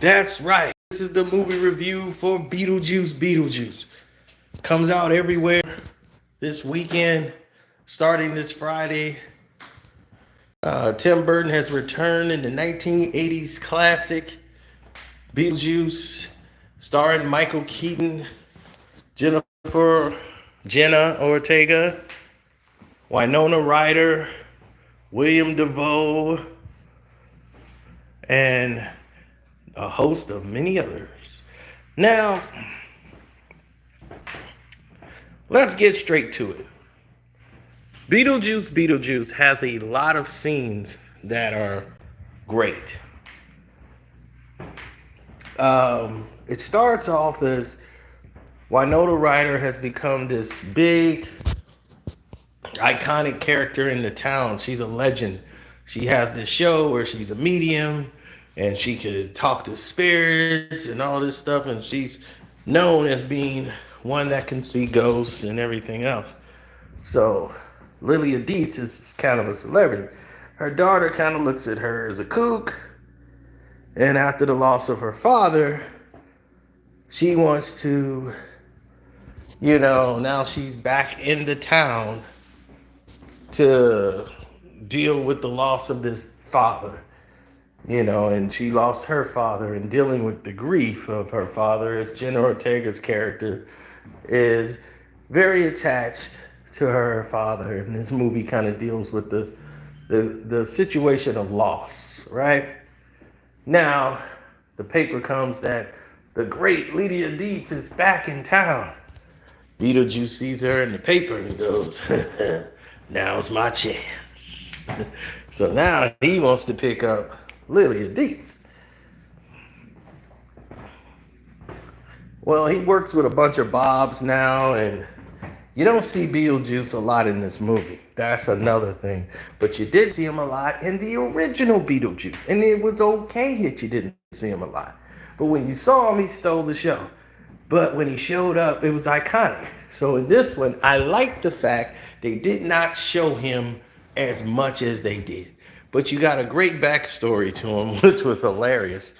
That's right. This is the movie review for Beetlejuice. Comes out everywhere this weekend, starting this Friday. Tim Burton has returned in the 1980s classic Beetlejuice, starring Michael Keaton, Jenna Ortega, Winona Ryder, William DeVoe, and a host of many others. Now, let's get straight to it. Beetlejuice has a lot of scenes that are great. It starts off as Winona Ryder has become this big, iconic character in the town. She's a legend. She has this show where she's a medium and she could talk to spirits and all this stuff, and she's known as being one that can see ghosts and everything else. So Lydia Deetz is kind of a celebrity. Her daughter kind of looks at her as a kook, and after the loss of her father, she wants to, now she's back in the town to deal with the loss of this father, and she lost her father, and dealing with the grief of her father, as Jenna Ortega's character is very attached to her father, and this movie kind of deals with the situation of loss, right? Now, the paper comes that the great Lydia Deetz is back in town. Beetlejuice sees her in the paper and goes, now's my chance. So now he wants to pick up Lydia Deetz. Well, he works with a bunch of Bobs now, and you don't see Beetlejuice a lot in this movie. That's another thing. But you did see him a lot in the original Beetlejuice. And it was okay that you didn't see him a lot. But when you saw him, he stole the show. But when he showed up, it was iconic. So in this one, I like the fact they did not show him as much as they did. But you got a great backstory to him, which was hilarious.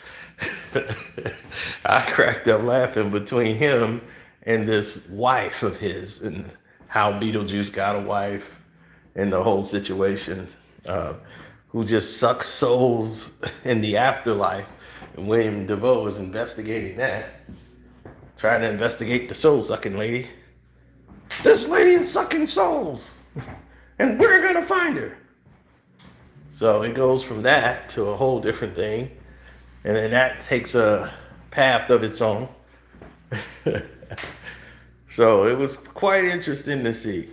I cracked up laughing between him and this wife of his, and how Beetlejuice got a wife and the whole situation, who just sucks souls in the afterlife. And William DeVoe is investigating that, trying to investigate the soul sucking lady. This lady is sucking souls, and we're gonna find her. So it goes from that to a whole different thing, and then that takes a path of its own. So it was quite interesting to see.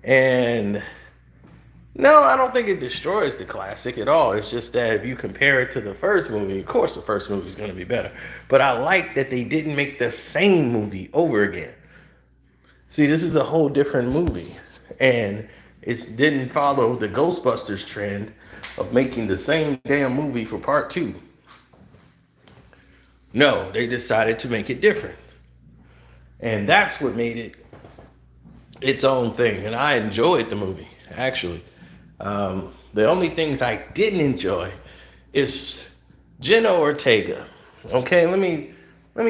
And no, I don't think it destroys the classic at all. It's just that if you compare it to the first movie, of course the first movie is going to be better. But I like that they didn't make the same movie over again. See, this is a whole different movie. And it didn't follow the Ghostbusters trend of making the same damn movie for part two. No, they decided to make it different. And that's what made it its own thing. And I enjoyed the movie, actually. The only things I didn't enjoy is Jenna Ortega. Okay, let me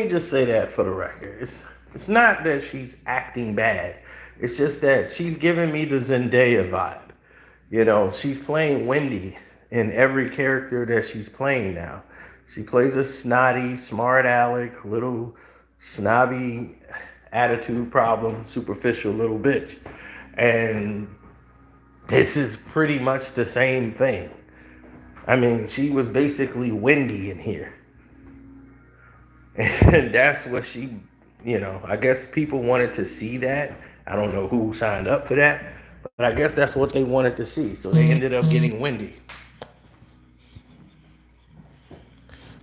just say that for the record. It's not that she's acting bad. It's just that she's giving me the Zendaya vibe. She's playing Wendy in every character that she's playing now. She plays a snotty, smart aleck, little snobby attitude problem, superficial little bitch. And this is pretty much the same thing. I mean, she was basically Wendy in here. And that's what she, I guess people wanted to see that. I don't know who signed up for that, but I guess that's what they wanted to see. So they ended up getting Wendy.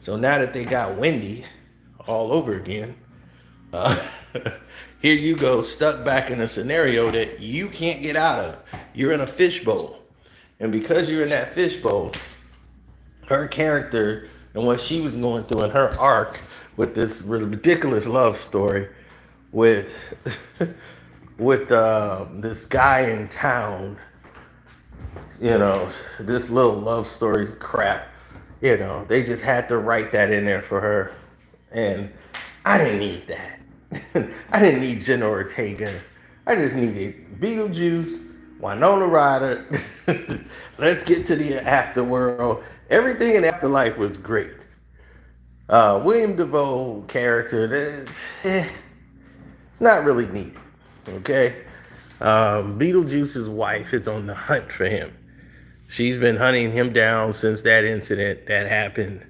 So now that they got Wendy all over again, here you go, stuck back in a scenario that you can't get out of. You're in a fishbowl. And because you're in that fishbowl, her character and what she was going through in her arc with this ridiculous love story with this guy in town, this little love story crap. You know, they just had to write that in there for her. And I didn't need that. I didn't need Jenna Ortega. I just needed Beetlejuice, Winona Ryder. Let's get to the afterworld. Everything in Afterlife was great. William Defoe character, it's not really needed. Okay? Beetlejuice's wife is on the hunt for him. She's been hunting him down since that incident that happened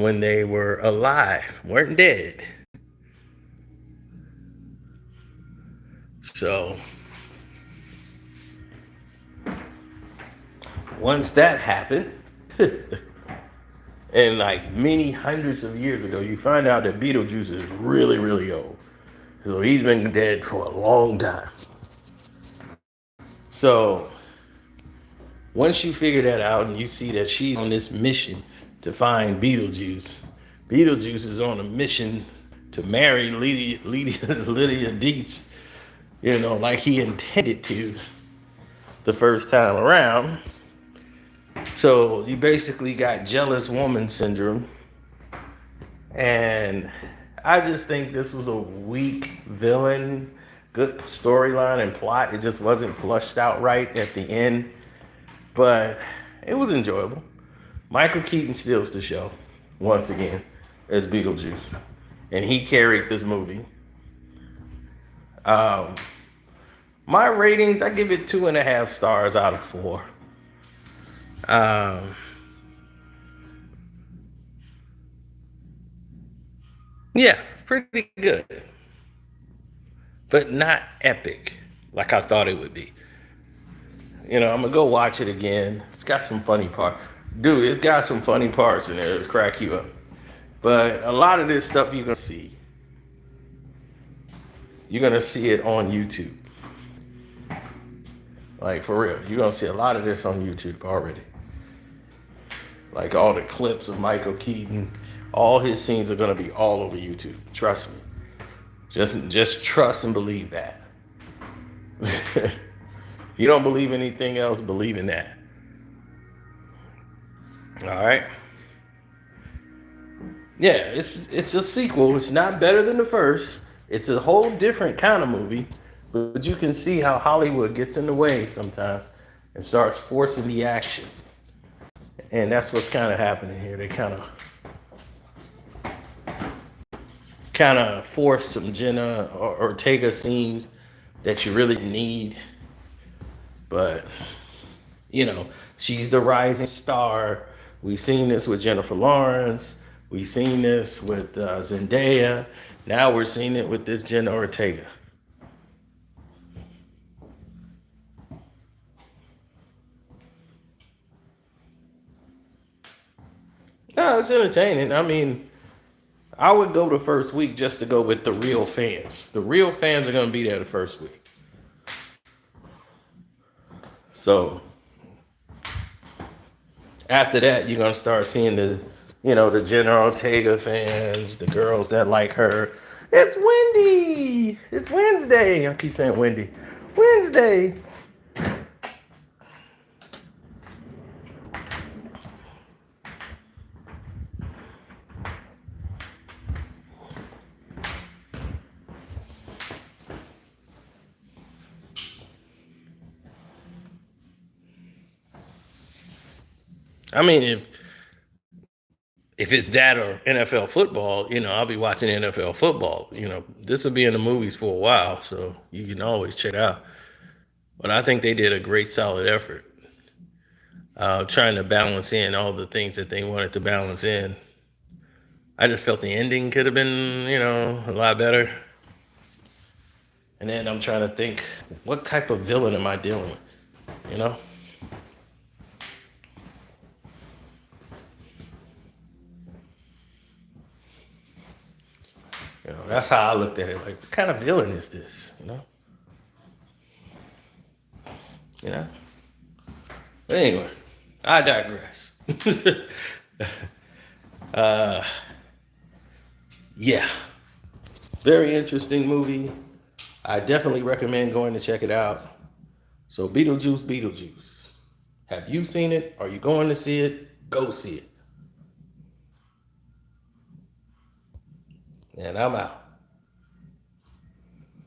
when they were alive, weren't dead. So once that happened, and like many hundreds of years ago, you find out that Beetlejuice is really, really old. So he's been dead for a long time. So once you figure that out and you see that she's on this mission to find Beetlejuice, Beetlejuice is on a mission to marry Lydia Deetz, you know, like he intended to the first time around. So you basically got jealous woman syndrome. And I just think this was a weak villain, good storyline and plot. It just wasn't flushed out right at the end. But it was enjoyable. Michael Keaton steals the show, once again, as Beetlejuice. And he carried this movie. My ratings, I give it 2.5 stars out of 4. Yeah, pretty good. But not epic like I thought it would be. You know, I'm gonna go watch it again. It's got some funny parts. Dude, it's got some funny parts in there to crack you up. But a lot of this stuff you're gonna see it on YouTube. Like for real, you're gonna see a lot of this on YouTube already. Like all the clips of Michael Keaton, all his scenes are gonna be all over YouTube. Trust me. Just trust and believe that. You don't believe anything else, believe in that. All right. Yeah, it's a sequel. It's not better than the first. It's a whole different kind of movie, but you can see how Hollywood gets in the way sometimes and starts forcing the action. And that's what's kind of happening here. They kind of force some Jenna or Ortega scenes that you really need. But, you know, she's the rising star. We've seen this with Jennifer Lawrence. We've seen this with Zendaya. Now we're seeing it with this Jenna Ortega. No, it's entertaining. I mean, I would go the first week just to go with the real fans. The real fans are going to be there the first week. So after that, you're going to start seeing the Jenna Ortega fans, the girls that like her. It's Wendy. It's Wednesday. I keep saying Wendy. Wednesday. I mean, if it's that or NFL football, I'll be watching NFL football. This will be in the movies for a while, so you can always check it out. But I think they did a great, solid effort trying to balance in all the things that they wanted to balance in. I just felt the ending could have been, a lot better. And then I'm trying to think, what type of villain am I dealing with, That's how I looked at it. Like, what kind of villain is this? But anyway, I digress. Yeah, very interesting movie. I definitely recommend going to check it out. So Beetlejuice. Have you seen it? Are you going to see it? Go see it. And I'm out.